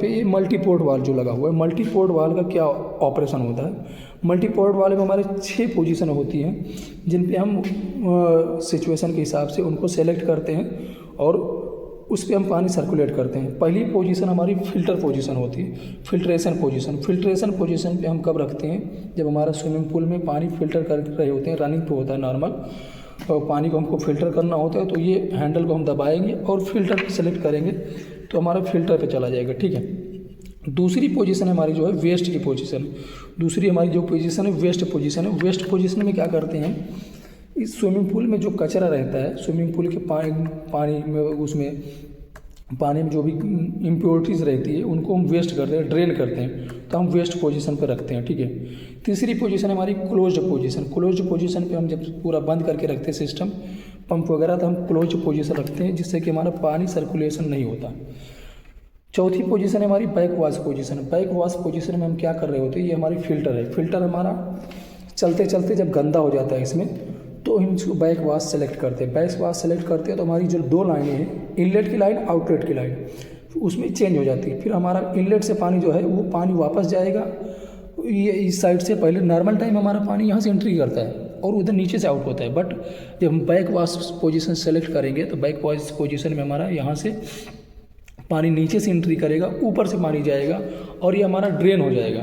पे ये multi port valve जो लगा हुआ है, मल्टी पोर्ट वाल्व का क्या ऑपरेशन होता है। मल्टी पोर्ट वाल्व में हमारे 6 पोजीशन होती हैं जिन पे हम सिचुएशन के हिसाब से उनको सेलेक्ट करते हैं और उस पर हम पानी सर्कुलेट करते हैं। पहली पोजीशन हमारी फ़िल्टर पोजीशन होती है, फिल्ट्रेशन पोजीशन पे हम कब रखते हैं, जब हमारा स्विमिंग पूल में पानी फ़िल्टर कर रहे होते हैं, रनिंग पे होता है नॉर्मल, और पानी को हमको फ़िल्टर करना होता है, तो ये हैंडल को हम दबाएंगे और फ़िल्टर सेलेक्ट करेंगे तो हमारा फ़िल्टर पे चला जाएगा, ठीक है। दूसरी पोजीशन हमारी जो है वेस्ट की पोजीशन, दूसरी हमारी जो पोजीशन है वेस्ट पोजीशन है। वेस्ट पोजीशन में क्या करते हैं, इस स्विमिंग पूल में जो कचरा रहता है, स्विमिंग पूल के पानी में, उसमें पानी में जो भी इम्प्योरिटीज़ रहती है उनको हम वेस्ट करते हैं, ड्रेन करते हैं, तो हम वेस्ट पोजीशन पर रखते हैं, ठीक है। तीसरी पोजीशन हमारी क्लोज्ड पोजीशन पे हम जब पूरा बंद करके रखते हैं सिस्टम पंप वगैरह, तो हम क्लोज्ड पोजीशन रखते हैं जिससे कि हमारा पानी सर्कुलेशन नहीं होता। चौथी पोजीशन है हमारी बैक वॉश पोजीशन में हम क्या कर रहे होते हैं, ये हमारी फ़िल्टर है। फ़िल्टर हमारा चलते चलते जब गंदा हो जाता है इसमें, तो हम इसको बैक वॉश सेलेक्ट करते हैं। तो हमारी जो 2 लाइनें हैं, इनलेट की लाइन, आउटलेट की लाइन, उसमें चेंज हो जाती है। फिर हमारा इनलेट से पानी जो है वो पानी वापस जाएगा, ये इस साइड से पहले नॉर्मल टाइम हमारा पानी यहाँ से एंट्री करता है और उधर नीचे से आउट होता है। बट जब हम बैक वॉश पोजीशन सेलेक्ट करेंगे तो बैक वॉश पोजीशन में हमारा यहाँ से पानी नीचे से एंट्री करेगा, ऊपर से पानी जाएगा और ये हमारा ड्रेन हो जाएगा,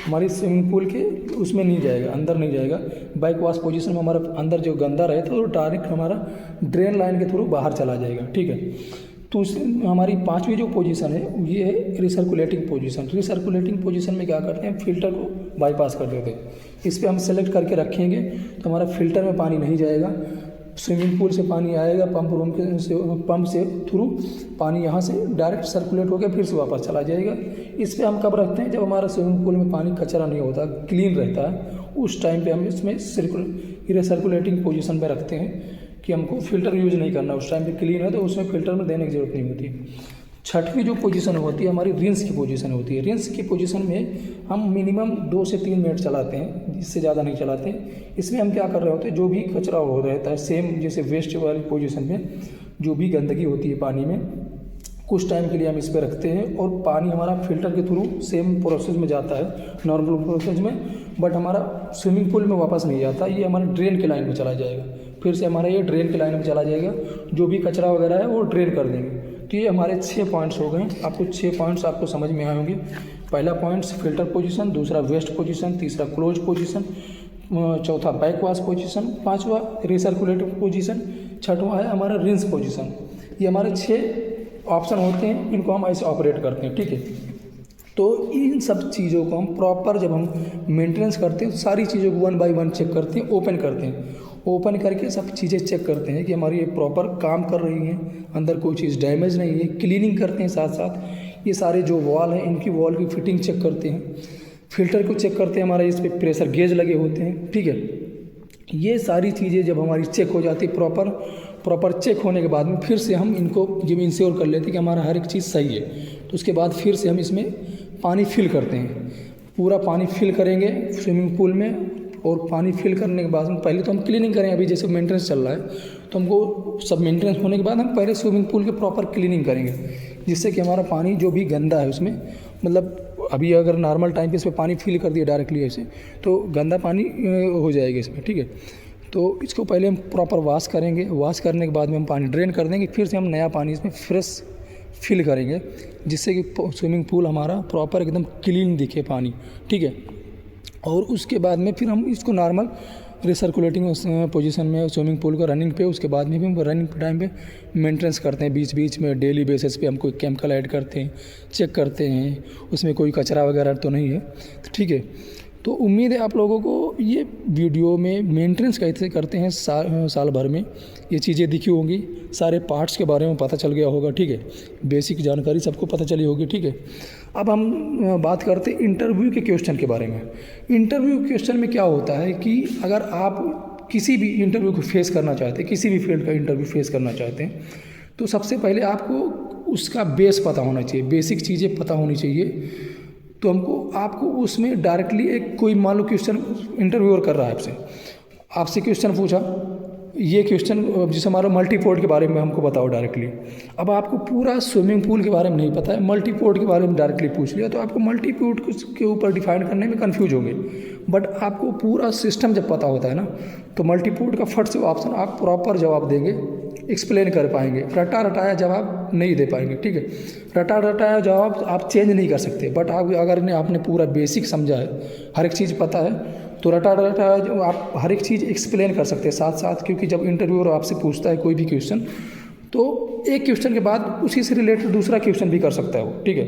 हमारी स्विमिंग पूल के उसमें नहीं जाएगा, अंदर नहीं जाएगा। बैक वॉश पोजीशन में हमारा अंदर जो गंदा रहे तो डायरेक्ट हमारा ड्रेन लाइन के थ्रू बाहर चला जाएगा, ठीक है। तो हमारी 5वीं जो पोजीशन है ये है रिसर्कुलेटिंग पोजीशन में क्या करते हैं, फ़िल्टर को बाईपास कर देते हैं। इस पर हम सेलेक्ट करके रखेंगे तो हमारा फ़िल्टर में पानी नहीं जाएगा, स्विमिंग पूल से पानी आएगा, पंप से थ्रू पानी यहाँ से डायरेक्ट सर्कुलेट होकर फिर से वापस चला जाएगा। इस पे हम कब रखते हैं, जब हमारा स्विमिंग पूल में पानी कचरा नहीं होता, क्लीन रहता है, उस टाइम पे हम इसमें रिसर्कुलेटिंग पोजीशन पे रखते हैं कि हमको फ़िल्टर यूज़ नहीं करना, उस टाइम पे क्लीन है तो उसमें फ़िल्टर में देने की ज़रूरत नहीं होती। 6वीं जो पोजीशन होती है हमारी रिंस की पोजीशन होती है। रिंस की पोजीशन में हम मिनिमम 2 से 3 मिनट चलाते हैं, इससे ज़्यादा नहीं चलाते। इसमें हम क्या कर रहे होते हैं, जो भी कचरा हो रहता है, सेम जैसे वेस्ट वाली पोजीशन में जो भी गंदगी होती है पानी में, कुछ टाइम के लिए हम इस पर रखते हैं और पानी हमारा फ़िल्टर के थ्रू सेम प्रोसेस में जाता है, नॉर्मल प्रोसेस में, बट हमारा स्विमिंग पूल में वापस नहीं जाता, ये हमारे ड्रेन के लाइन में चला जाएगा। फिर से हमारा ये ड्रेन के लाइन में चला जाएगा, जो भी कचरा वगैरह है वो ड्रेन कर देंगे। तो ये हमारे 6 पॉइंट्स हो गए। आपको 6 पॉइंट्स आपको समझ में आए होंगे। पहला पॉइंट्स फ़िल्टर पोजीशन, दूसरा वेस्ट पोजीशन, तीसरा क्लोज पोजीशन, चौथा बैक वॉश पोजीशन, 5वां रिसर्कुलेटिव पोजीशन, 6वां है हमारा रिंस पोजीशन। ये हमारे 6 ऑप्शन होते हैं, इनको हम ऐसे ऑपरेट करते हैं, ठीक है। तो इन सब चीज़ों को हम प्रॉपर जब हम मेंटेनेंस करते हैं, सारी चीज़ों को 1 बाय 1 चेक करते हैं, ओपन करके सब चीज़ें चेक करते हैं कि हमारी ये प्रॉपर काम कर रही हैं, अंदर कोई चीज़ डैमेज नहीं है। क्लीनिंग करते हैं, साथ साथ ये सारे जो वॉल हैं इनकी वॉल की फिटिंग चेक करते हैं, फ़िल्टर को चेक करते हैं, हमारे इस पर प्रेशर गेज लगे होते हैं, ठीक है। ये सारी चीज़ें जब हमारी चेक हो जाती है प्रॉपर चेक होने के बाद में फिर से हम इनको जब इंश्योर कर लेते हैं कि हमारा हर एक चीज़ सही है, तो उसके बाद फिर से हम इसमें पानी फिल करते हैं। पूरा पानी फिल करेंगे स्विमिंग पूल में, और पानी फिल करने के बाद में पहले तो हम क्लीनिंग करें। अभी जैसे मेंटेनेंस चल रहा है तो हमको सब मेंटेनेंस होने के बाद हम पहले स्विमिंग पूल के प्रॉपर क्लीनिंग करेंगे, जिससे कि हमारा पानी जो भी गंदा है उसमें, मतलब अभी अगर नॉर्मल टाइम पे इसमें पानी फिल कर दिया डायरेक्टली ऐसे तो गंदा पानी हो जाएगा इसमें, ठीक है। तो इसको पहले हम प्रॉपर वॉश करेंगे, वॉश करने के बाद में हम पानी ड्रेन कर देंगे, फिर से हम नया पानी इसमें फ्रेश फिल करेंगे, जिससे कि स्विमिंग पूल हमारा प्रॉपर एकदम क्लीन दिखे पानी, ठीक है। और उसके बाद में फिर हम इसको नॉर्मल रिसर्कुलेटिंग पोजीशन में स्विमिंग पूल को रनिंग पे, उसके बाद में भी हम रनिंग टाइम पे मेंटेनेंस करते हैं, बीच बीच में डेली बेसिस पे हम कोई केमिकल ऐड करते हैं, चेक करते हैं उसमें कोई कचरा वगैरह तो नहीं है, तो ठीक है। तो उम्मीद है आप लोगों को ये वीडियो में मेंटेनेंस कैसे करते हैं साल भर में ये चीज़ें दिखी होंगी, सारे पार्ट्स के बारे में पता चल गया होगा, ठीक है। बेसिक जानकारी सबको पता चली होगी, ठीक है। अब हम बात करते हैं इंटरव्यू के क्वेश्चन के बारे में। इंटरव्यू क्वेश्चन में क्या होता है कि अगर आप किसी भी इंटरव्यू को फेस करना चाहते हैं, किसी भी फील्ड का इंटरव्यू फेस करना चाहते हैं, तो सबसे पहले आपको उसका बेस पता होना चाहिए, बेसिक चीज़ें पता होनी चाहिए। तो आपको उसमें डायरेक्टली एक कोई मान लो क्वेश्चन इंटरव्यूअर कर रहा है आपसे क्वेश्चन पूछा, ये क्वेश्चन जैसे हमारा मल्टीपोर्ट के बारे में हमको बताओ डायरेक्टली। अब आपको पूरा स्विमिंग पूल के बारे में नहीं पता है, मल्टीपोर्ट के बारे में डायरेक्टली पूछ लिया तो आपको मल्टीपोर्ट के ऊपर डिफाइन करने में कंफ्यूज होंगे। बट आपको पूरा सिस्टम जब पता होता है ना तो मल्टीपोर्ट का फट से ऑप्शन आप प्रॉपर जवाब देंगे, एक्सप्लेन कर पाएंगे। रटा रटाया जवाब नहीं दे पाएंगे, ठीक है। रटा रटाया जवाब आप चेंज नहीं कर सकते, बट आप अगर आपने पूरा बेसिक समझा है, हर एक चीज़ पता है, तो रटा रटाया आप हर एक चीज़ एक्सप्लेन कर सकते हैं साथ साथ। क्योंकि जब इंटरव्यूअर आपसे पूछता है कोई भी क्वेश्चन तो एक क्वेश्चन के बाद उसी से रिलेटेड दूसरा क्वेश्चन भी कर सकता है वो, ठीक है।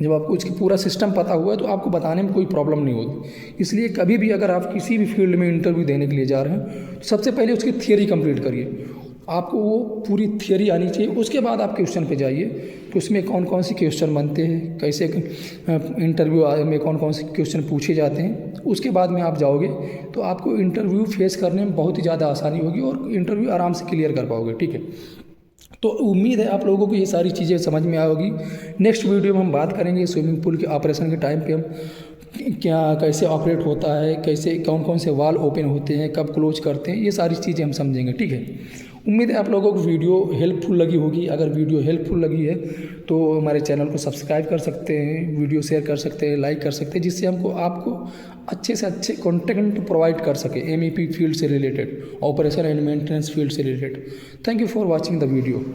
जब आपको इसकी पूरा सिस्टम पता हुआ है तो आपको बताने में कोई प्रॉब्लम नहीं होती। इसलिए कभी भी अगर आप किसी भी फील्ड में इंटरव्यू देने के लिए जा रहे हैं तो सबसे पहले उसकी थियरी कंप्लीट करिए, आपको वो पूरी थियरी आनी चाहिए। उसके बाद आप क्वेश्चन पे जाइए कि उसमें कौन कौन से क्वेश्चन बनते हैं, कैसे इंटरव्यू में कौन कौन से क्वेश्चन पूछे जाते हैं। उसके बाद में आप जाओगे तो आपको इंटरव्यू फेस करने में बहुत ही ज़्यादा आसानी होगी और इंटरव्यू आराम से क्लियर कर पाओगे, ठीक है। तो उम्मीद है आप लोगों को ये सारी चीज़ें समझ में आएगी। नेक्स्ट वीडियो में हम बात करेंगे स्विमिंग पूल के ऑपरेशन के टाइम पे हम क्या कैसे ऑपरेट होता है, कैसे कौन कौन से वाल ओपन होते हैं, कब क्लोज करते हैं, ये सारी चीज़ें हम समझेंगे, ठीक है। उम्मीद है आप लोगों को वीडियो हेल्पफुल लगी होगी। अगर वीडियो हेल्पफुल लगी है तो हमारे चैनल को सब्सक्राइब कर सकते हैं, वीडियो शेयर कर सकते हैं, लाइक कर सकते हैं, जिससे हमको आपको अच्छे से अच्छे कंटेंट प्रोवाइड कर सके MEP फील्ड से related, operation and maintenance field से related. Thank you for watching the video.